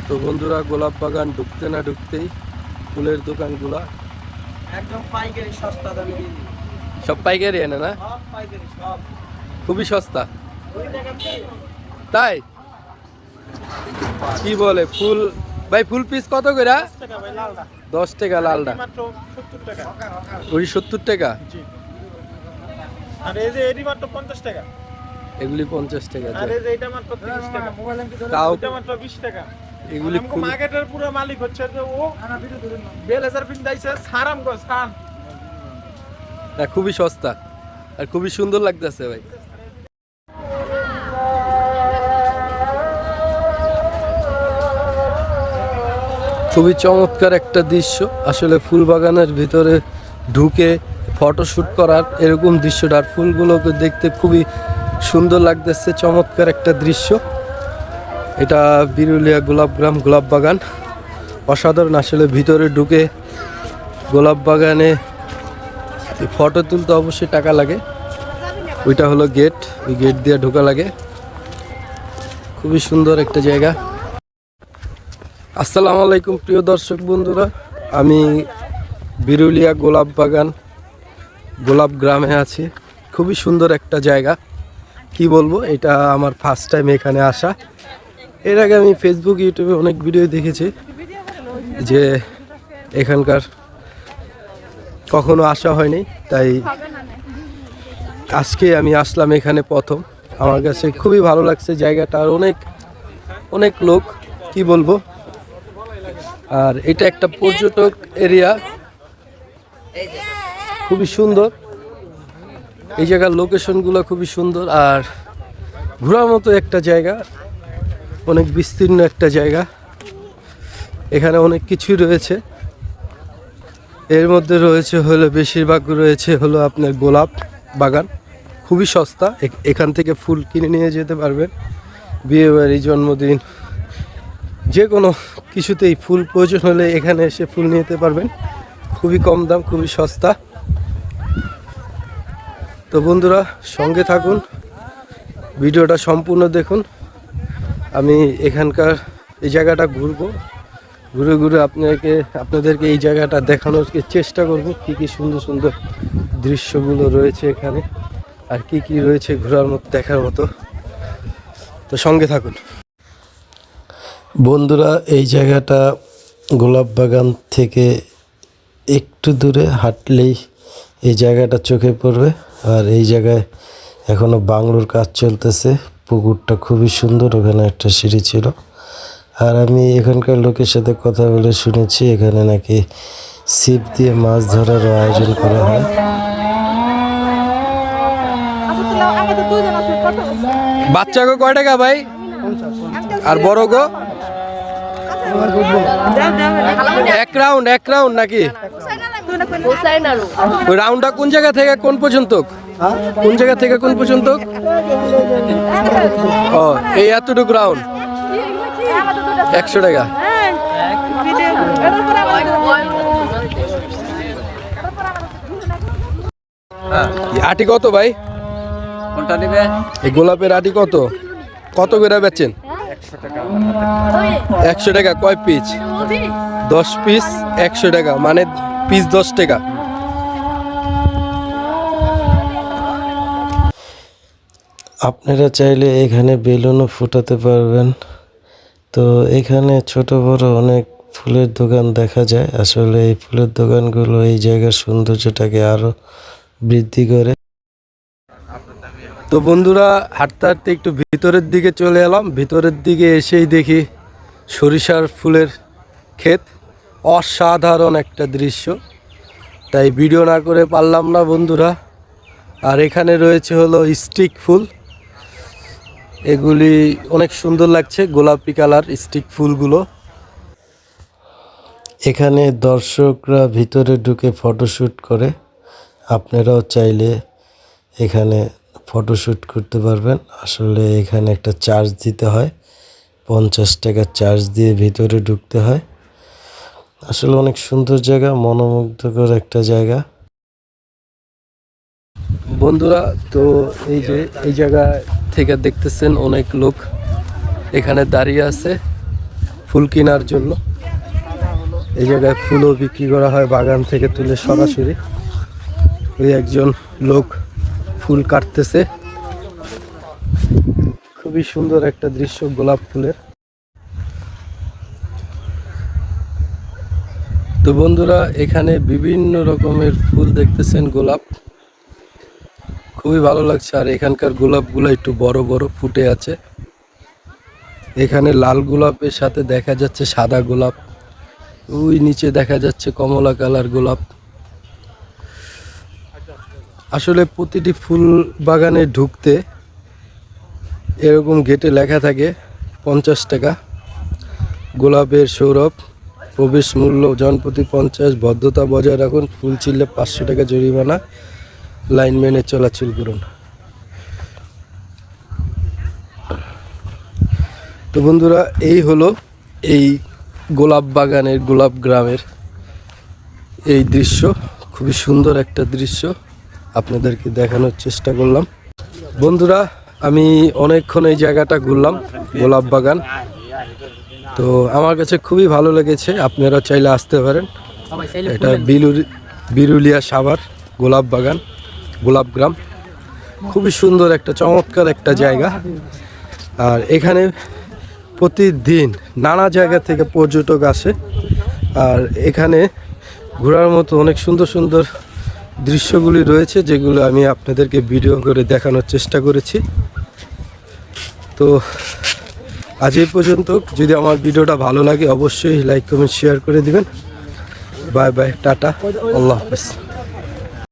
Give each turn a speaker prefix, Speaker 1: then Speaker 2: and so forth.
Speaker 1: তো বন্ধুরা, গোলাপ বাগান ঢুকতে না ঢুকতেই ফুলের দোকানগুলা
Speaker 2: একদম পাইকারি সস্তা দামে দিয়ে দিই।
Speaker 1: সব পাইকারি এনে না,
Speaker 2: সব পাইকারি সব
Speaker 1: খুবই সস্তা।
Speaker 2: 2 টাকা পিস।
Speaker 1: তাই কি বলে? ফুল ভাই, ফুল পিস কত করে?
Speaker 2: 10 টাকা ভাই লালটা।
Speaker 1: 10 টাকা লালটা,
Speaker 2: মাত্র 70 টাকা।
Speaker 1: ওই 70 টাকা।
Speaker 2: জি। আর এই যে এডি মাত্র 50 টাকা।
Speaker 1: এগুলি 50 টাকা।
Speaker 2: আর এই যে এটা মাত্র 30 টাকা।
Speaker 1: তাও
Speaker 2: এটা মাত্র 20 টাকা।
Speaker 1: এগুলি
Speaker 2: আমগো
Speaker 1: ফুল
Speaker 2: মার্কেটের পুরো মালিক হচ্ছে যে ও বেলেজার পিন দাইছে সারাম গো সান।
Speaker 1: না, খুবই সস্তা আর খুবই সুন্দর লাগতেছে ভাই। খুবই চমৎকার একটা দৃশ্য আসলে, ফুল বাগানের ভিতরে ঢুকে ফটোশুট করার এরকম দৃশ্যটা, আর ফুলগুলোকে দেখতে খুবই সুন্দর লাগতেছে। চমৎকার একটা দৃশ্য। এটা বিরুলিয়া গোলাপগ্রাম গোলাপ বাগান, অসাধারণ আসলে। ভিতরে ঢুকে গোলাপ বাগানে ফটো তুলতে অবশ্যই টাকা লাগে। ওইটা হলো গেট, ওই গেট দিয়ে ঢোকা লাগে। খুবই সুন্দর একটা জায়গা। আসসালামু আলাইকুম প্রিয় দর্শক বন্ধুরা, আমি বিরুলিয়া গোলাপ বাগান গোলাপ গ্রামে আছি। খুবই সুন্দর একটা জায়গা, কি বলবো, এটা আমার ফার্স্ট টাইম এখানে আসা। এর আগে আমি ফেসবুক ইউটিউবে অনেক ভিডিও দেখেছি, যে এখানকার কখনো আসা হয়নি, তাই আজকে আমি আসলাম এখানে প্রথম। আমার কাছে খুবই ভালো লাগছে জায়গাটা, আর অনেক অনেক লোক, কি বলবো। আর এটা একটা পর্যটক এরিয়া, খুবই সুন্দর। এই জায়গার লোকেশনগুলো খুবই সুন্দর, আর ঘোরার মতো একটা জায়গা, অনেক বিস্তীর্ণ একটা জায়গা। এখানে অনেক কিছুই রয়েছে, এর মধ্যে রয়েছে হলো, বেশিরভাগ রয়েছে হলো আপনার গোলাপ বাগান। খুবই সস্তা, এখান থেকে ফুল কিনে নিয়ে যেতে পারবেন। বিয়েবাড়ি, জন্মদিন, যে কোনো কিছুতেই ফুল প্রয়োজন হলে এখানে এসে ফুল নিতে পারবেন। খুবই কম দাম, খুবই সস্তা। তো বন্ধুরা, সঙ্গে থাকুন, ভিডিওটা সম্পূর্ণ দেখুন। আমি এখানকার এই জায়গাটা ঘুরবো, ঘুরে ঘুরে আপনাদেরকে এই জায়গাটা দেখানোর চেষ্টা করব, কি কি সুন্দর সুন্দর দৃশ্যগুলো রয়েছে এখানে, আর কি কি রয়েছে ঘোরার মতো, দেখার মতো। তো সঙ্গে থাকুন বন্ধুরা। এই জায়গাটা গোলাপ বাগান থেকে একটু দূরে হাঁটলেই এই জায়গাটা চোখে পড়বে। আর এই জায়গায় এখনো বাংলোর কাজ চলতেছে। পুকুরটা খুবই সুন্দর, ওখানে একটা সিঁড়ি ছিল। আর আমি এখানকার লোকের সাথে কথা বলে শুনেছি, এখানে নাকি ছিপ দিয়ে মাছ ধরারও আয়োজন করা হয়। বাচ্চা গো কয় টাকা ভাই? আর বড় গো? এক রাউন্ড নাকি? ওই রাউন্ডটা কোন জায়গা থেকে কোন পর্যন্ত? কোন জায়গা থেকে কোন পর্যন্ত? ও, এই এতটুকু রাউন্ড 100 টাকা। আটি কত ভাই?
Speaker 3: কোনটা নেবে?
Speaker 1: এই গোলাপের আটি কত কত করে বেচেন? 100 টাকা। কয় পিস? 10 পিস 100 টাকা, মানে পিস 10 টাকা। আপনারা চাইলে এখানে বেলুনও ফুটাতে পারবেন। তো এখানে ছোট বড় অনেক ফুলের দোকান দেখা যায়। আসলে এই ফুলের দোকানগুলো এই জায়গার সৌন্দর্যটাকে আরো বৃদ্ধি করে। তো বন্ধুরা, হাঁটতে হাঁটতে একটু ভিতরের দিকে চলে এলাম। ভিতরের দিকে এসেই দেখি সরিষার ফুলের ক্ষেত। অসাধারণ একটা দৃশ্য, তাই ভিডিও না করে পারলাম না বন্ধুরা। আর এখানে রয়েছে হলো স্টিক ফুল, এগুলি অনেক সুন্দর লাগছে, গোলাপি কালার স্টিক ফুলগুলো। এখানে দর্শকরা ভিতরে ঢুকে ফটোশ্যুট করে। আপনারাও চাইলে এখানে ফটোশ্যুট করতে পারবেন। আসলে এখানে একটা চার্জ দিতে হয়, 50 টাকা চার্জ দিয়ে ভিতরে ঢুকতে হয়। আসলে অনেক সুন্দর জায়গা, মনোমুগ্ধকর একটা জায়গা বন্ধুরা। তো এই যে এই জায়গা থেকে দেখতেছেন অনেক লোক এখানে দাঁড়িয়ে আছে ফুল কেনার জন্য। এই জায়গায় ফুলও বিক্রি করা হয় বাগান থেকে তুলে সরাসরি। ওই একজন লোক ফুল কাটতেছে। খুবই সুন্দর একটা দৃশ্য গোলাপ ফুলের। তো বন্ধুরা, এখানে বিভিন্ন রকমের ফুল দেখতেছেন, গোলাপ খুবই ভালো লাগছে। আর এখানকার গোলাপগুলো একটু বড় বড় ফুটে আছে। এখানে লাল গোলাপের সাথে দেখা যাচ্ছে সাদা গোলাপ, ওই নিচে দেখা যাচ্ছে কমলা কালার গোলাপ। আসলে প্রতিটি ফুল বাগানে ঢুকতে এরকম গেটে লেখা থাকে 50 টাকা। গোলাপের সৌরভ, প্রবেশ মূল্য জনপ্রতি 50, ভদ্রতা বজায় রাখুন, ফুল ছিঁড়লে 500 টাকা জরিমানা, লাইন মেনে চলাচল করুন। তো বন্ধুরা, এই হলো এই গোলাপ বাগানের, গোলাপ গ্রামের এই দৃশ্য। খুবই সুন্দর একটা দৃশ্য আপনাদেরকে দেখানোর চেষ্টা করলাম। বন্ধুরা, আমি অনেকক্ষণ এই জায়গাটা ঘুরলাম, গোলাপ বাগান। তো আমার কাছে খুবই ভালো লেগেছে। আপনারা চাইলে আসতে পারেন। এটা বিরুলিয়া সাভার গোলাপ বাগান, গোলাপ গ্রাম। খুবই সুন্দর একটা চমৎকার একটা জায়গা। আর এখানে প্রতিদিন নানা জায়গা থেকে পর্যটক আসে। আর এখানে ঘোরার মতো অনেক সুন্দর সুন্দর দৃশ্যগুলি রয়েছে, যেগুলো আমি আপনাদেরকে ভিডিও করে দেখানোর চেষ্টা করেছি। তো আজ এই পর্যন্ত। যদি আমার ভিডিওটা ভালো লাগে অবশ্যই লাইক কমেন্ট শেয়ার করে দিবেন। বাই বাই, টাটা, আল্লাহ হাফেজ।